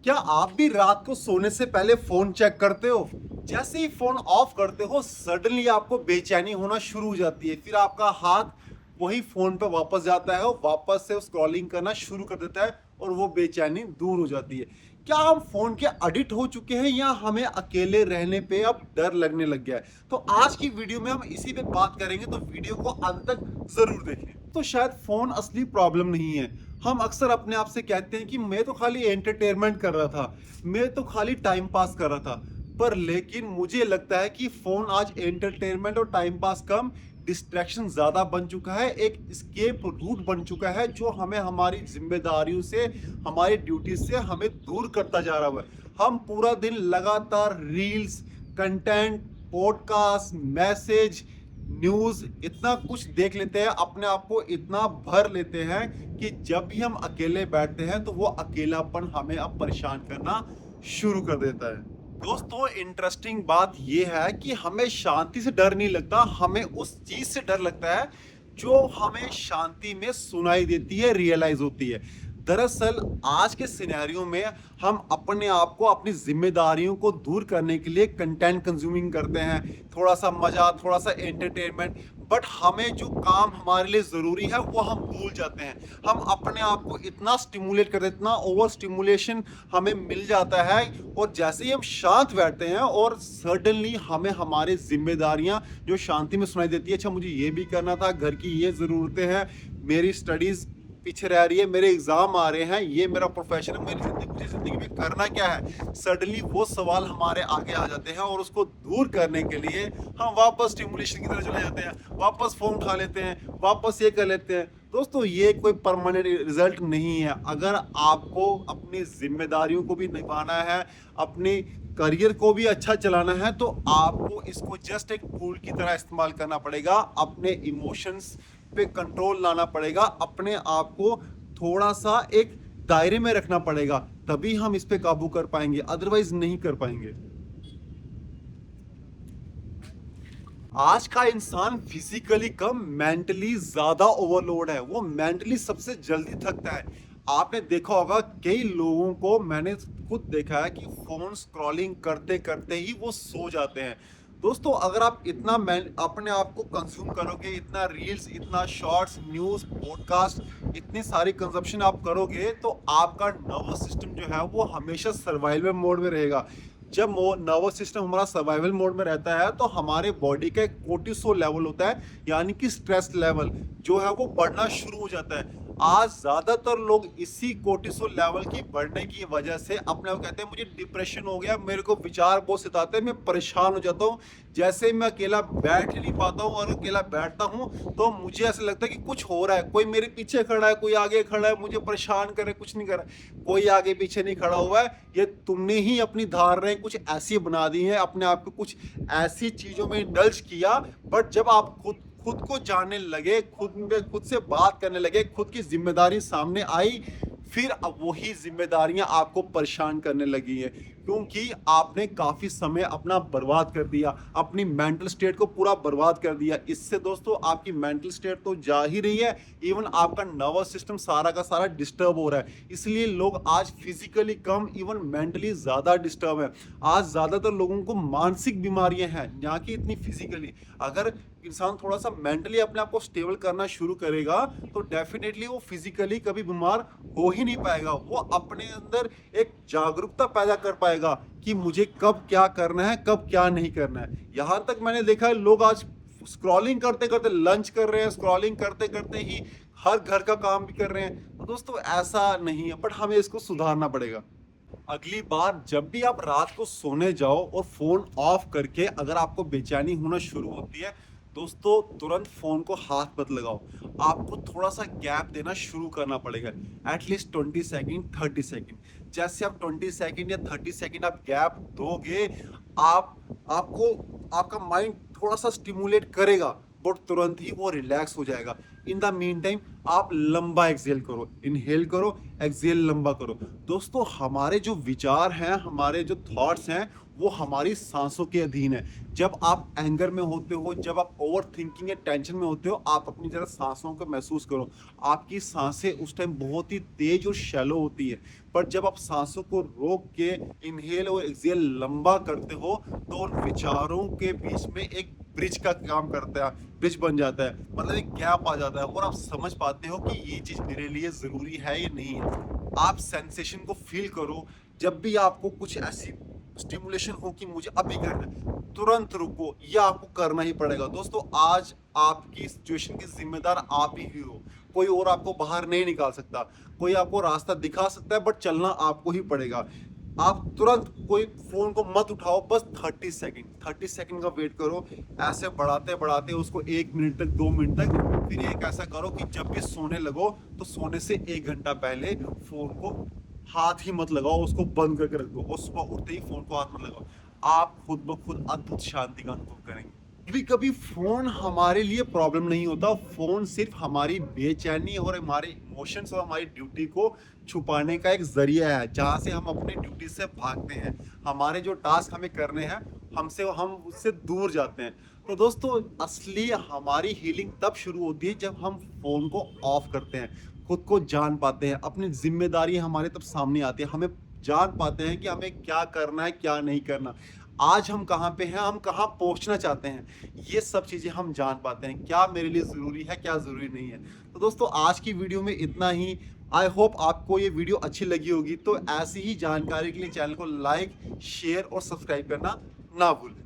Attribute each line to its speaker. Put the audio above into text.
Speaker 1: क्या आप भी रात को सोने से पहले फोन चेक करते हो? जैसे ही फोन ऑफ करते हो सडनली आपको बेचैनी होना शुरू हो जाती है, फिर आपका हाथ वही फोन पे वापस जाता है और वापस से स्क्रॉलिंग करना शुरू कर देता है और वो बेचैनी दूर हो जाती है। क्या हम फोन के एडिक्ट हो चुके हैं या हमें अकेले रहने पे अब डर लगने लग गया है? तो आज की वीडियो में हम इसी पे बात करेंगे, तो वीडियो को अंत तक जरूर देखें। तो शायद फोन असली प्रॉब्लम नहीं है। हम अक्सर अपने आप से कहते हैं कि मैं तो खाली एंटरटेनमेंट कर रहा था, मैं तो खाली टाइम पास कर रहा था। पर लेकिन मुझे लगता है कि फोन आज एंटरटेनमेंट और टाइम पास कम, डिस्ट्रैक्शन ज्यादा बन चुका है, एक एस्केप रूट बन चुका है जो हमें हमारी जिम्मेदारियों से, हमारी ड्यूटी से हमें दूर करता जा रहा है। हम पूरा दिन लगातार reels, content, podcast, message, news इतना कुछ देख लेते हैं, अपने आप को इतना भर लेते हैं कि जब भी हम अकेले बैठते हैं तो वो अकेलापन हमें अब परेशान करना शुरू कर देता है। दोस्तों, इंटरेस्टिंग बात यह है कि हमें शांति से डर नहीं लगता, हमें उस चीज से डर लगता है जो हमें शांति में सुनाई देती है, रियलाइज होती है। दरअसल आज के सिनेरियो में हम अपने आप को, अपनी जिम्मेदारियों को दूर करने के लिए कंटेंट कंज्यूमिंग करते हैं, थोड़ा सा मजा, थोड़ा सा एंटरटेनमेंट, बट हमें जो काम हमारे लिए जरूरी है वो हम भूल जाते हैं। हम अपने आप को इतना स्टिमुलेट कर देते हैं, इतना ओवर स्टिमुलेशन हमें मिल जाता है, और जैसे ही हम शांत बैठते हैं और सडनली हमें हमारी जिम्मेदारियां जो शांति में सुनाई देती है, अच्छा मुझे ये भी करना था, घर की ये जरूरतें हैं, मेरी स्टडीज पीछे रह रही है, मेरे एग्जाम आ रहे हैं, ये मेरा प्रोफेशन है, मेरी जिंदगी, मुझे जिंदगी में करना क्या है, सडनली वो सवाल हमारे आगे आ जाते हैं और उसको दूर करने के लिए हम वापस स्टिमुलेशन की तरह चले जाते हैं, वापस फोन उठा लेते हैं, वापस ये कर लेते हैं। दोस्तों, ये कोई परमानेंट रिजल्ट नहीं है। अगर आपको अपनी जिम्मेदारियों को भी निभाना है, अपने करियर को भी अच्छा चलाना है, तो आपको इसको जस्ट एक टूल की तरह इस्तेमाल करना पड़ेगा। अपने इमोशंस पे कंट्रोल लाना पड़ेगा, अपने आप को थोड़ा सा एक दायरे में रखना पड़ेगा, तभी हम इस पे काबू कर पाएंगे, अदरवाइज नहीं कर पाएंगे। आज का इंसान फिजिकली कम, मेंटली ज्यादा ओवरलोड है। वो मेंटली सबसे जल्दी थकता है। आपने देखा होगा, कई लोगों को मैंने खुद देखा है कि फोन स्क्रॉलिंग करते करते ही वो सो जाते हैं। दोस्तों, अगर आप इतना अपने आप को कंज्यूम करोगे, इतना रील्स, इतना शॉर्ट्स, न्यूज़, पॉडकास्ट, इतनी सारी कंजप्शन आप करोगे, तो आपका नर्वस सिस्टम जो है वो हमेशा सर्वाइवल मोड में रहेगा। जब नर्वस सिस्टम हमारा सर्वाइवल मोड में रहता है तो हमारे बॉडी का एक कोर्टिसोल लेवल होता है, यानी कि स्ट्रेस लेवल जो है वो बढ़ना शुरू हो जाता है। आज ज्यादातर लोग इसी कोर्टिसोल लेवल की बढ़ने की वजह से अपने आप कहते हैं मुझे डिप्रेशन हो गया, मेरे को विचार बहुत सताते हैं, मैं परेशान हो जाता हूँ। जैसे मैं अकेला बैठ ही नहीं पाता हूँ, और अकेला बैठता हूँ तो मुझे ऐसा लगता है कि कुछ हो रहा है, कोई मेरे पीछे खड़ा है, कोई आगे खड़ा है, मुझे परेशान करे, कुछ नहीं कर रहा। कोई आगे पीछे नहीं खड़ा हुआ है, ये तुमने ही अपनी धारणाएं कुछ ऐसी बना दी है, अपने आप को कुछ ऐसी चीजों में इंडल्ज किया। बट जब आप खुद खुद को जानने लगे, खुद से बात करने लगे, खुद की जिम्मेदारी सामने आई, फिर अब वही जिम्मेदारियां आपको परेशान करने लगी हैं, क्योंकि आपने काफी समय अपना बर्बाद कर दिया, अपनी मेंटल स्टेट को पूरा बर्बाद कर दिया। इससे दोस्तों आपकी मेंटल स्टेट तो जा ही रही है, इवन आपका नर्वस सिस्टम सारा का सारा डिस्टर्ब हो रहा है। इसलिए लोग आज फिजिकली कम, इवन मेंटली ज्यादा डिस्टर्ब है। आज ज्यादातर लोगों को मानसिक बीमारियां हैं, ना कि इतनी फिजिकली। अगर इंसान थोड़ा सा मेंटली अपने आप को स्टेबल करना शुरू करेगा तो डेफिनेटली वो फिजिकली कभी बीमार हो ही नहीं पाएगा। वो अपने अंदर एक जागरूकता पैदा कर पाएगा कि मुझे कब क्या करना है, कब क्या नहीं करना है। यहां तक मैंने देखा है, लोग आज स्क्रॉलिंग करते करते लंच कर रहे हैं, स्क्रॉलिंग करते करते ही हर घर का काम भी कर रहे हैं। तो दोस्तों, ऐसा नहीं है, बट हमें इसको सुधारना पड़ेगा। अगली बार जब भी आप रात को सोने जाओ और फोन ऑफ करके अगर आपको बेचैनी होना शुरू होती है, दोस्तों तुरंत फोन को हाथ मत लगाओ। आपको थोड़ा सा गैप देना शुरू करना पड़ेगा, एटलीस्ट 20 सेकेंड, 30 सेकेंड। जैसे आप 20 सेकेंड या 30 सेकेंड आप गैप दोगे, आपको आपका माइंड थोड़ा सा स्टिमुलेट करेगा, बट तुरंत ही वो रिलैक्स हो जाएगा। इन द मीन टाइम आप लंबा एक्सहेल करो, इनहेल करो, एक्सहेल लंबा करो। दोस्तों हमारे जो विचार हैं, हमारे जो थॉट्स हैं, वो हमारी सांसों के अधीन है। जब आप एंगर में होते हो, जब आप ओवर थिंकिंग या टेंशन में होते हो, आप अपनी जरा सांसों को महसूस करो। आपकी सांसें उस टाइम बहुत ही तेज और शैलो होती है, पर जब आप सांसों को रोक के इनहेल और एक्सहेल लंबा करते हो तो उन विचारों के बीच में एक ब्रिज का काम करता है, ब्रिज बन जाता है, मतलब एक गैप आ जाता है और आप समझ पाते हो कि ये चीज मेरे लिए जरूरी है या नहीं है। आप सेंसेशन को फील करो। जब भी आपको कुछ ऐसी स्टिमुलेशन हो कि मुझे अभी करना है, तुरंत रुको, यह आपको करना ही पड़ेगा। दोस्तों आज आपकी सिचुएशन के जिम्मेदार आप ही हो, कोई और आपको बाहर नहीं निकाल सकता। कोई आपको रास्ता दिखा सकता है बट चलना आपको ही पड़ेगा। आप तुरंत कोई फोन को मत उठाओ, बस 30 सेकंड का वेट करो। ऐसे बढ़ाते बढ़ाते उसको 1 मिनट तक, 2 मिनट तक, फिर एक ऐसा करो कि जब भी सोने लगो तो सोने से 1 घंटा पहले फोन को हाथ ही मत लगाओ, उसको बंद करके रख दो और सुबह उठते ही फोन को हाथ मत लगाओ। आप खुद ब खुद अद्भुत शांति का अनुभव करेंगे। कभी कभी फोन हमारे लिए प्रॉब्लम नहीं होता, फोन सिर्फ हमारी बेचैनी और हमारे इमोशंस और हमारी ड्यूटी को छुपाने का एक जरिया है, जहाँ से हम अपनी ड्यूटी से भागते हैं। हमारे जो टास्क हमें करने हैं, हम उससे दूर जाते हैं। तो दोस्तों असली हमारी हीलिंग तब शुरू होती है जब हम फोन को ऑफ करते हैं, खुद को जान पाते हैं, अपनी जिम्मेदारी हमारे तब सामने आती है, हमें जान पाते हैं कि हमें क्या करना है, क्या नहीं करना, आज हम कहाँ पे हैं, हम कहाँ पहुंचना चाहते हैं। ये सब चीज़ें हम जान पाते हैं, क्या मेरे लिए ज़रूरी है, क्या ज़रूरी नहीं है। तो दोस्तों आज की वीडियो में इतना ही। आई होप आपको ये वीडियो अच्छी लगी होगी। तो ऐसी ही जानकारी के लिए चैनल को लाइक, शेयर और सब्सक्राइब करना ना भूलें।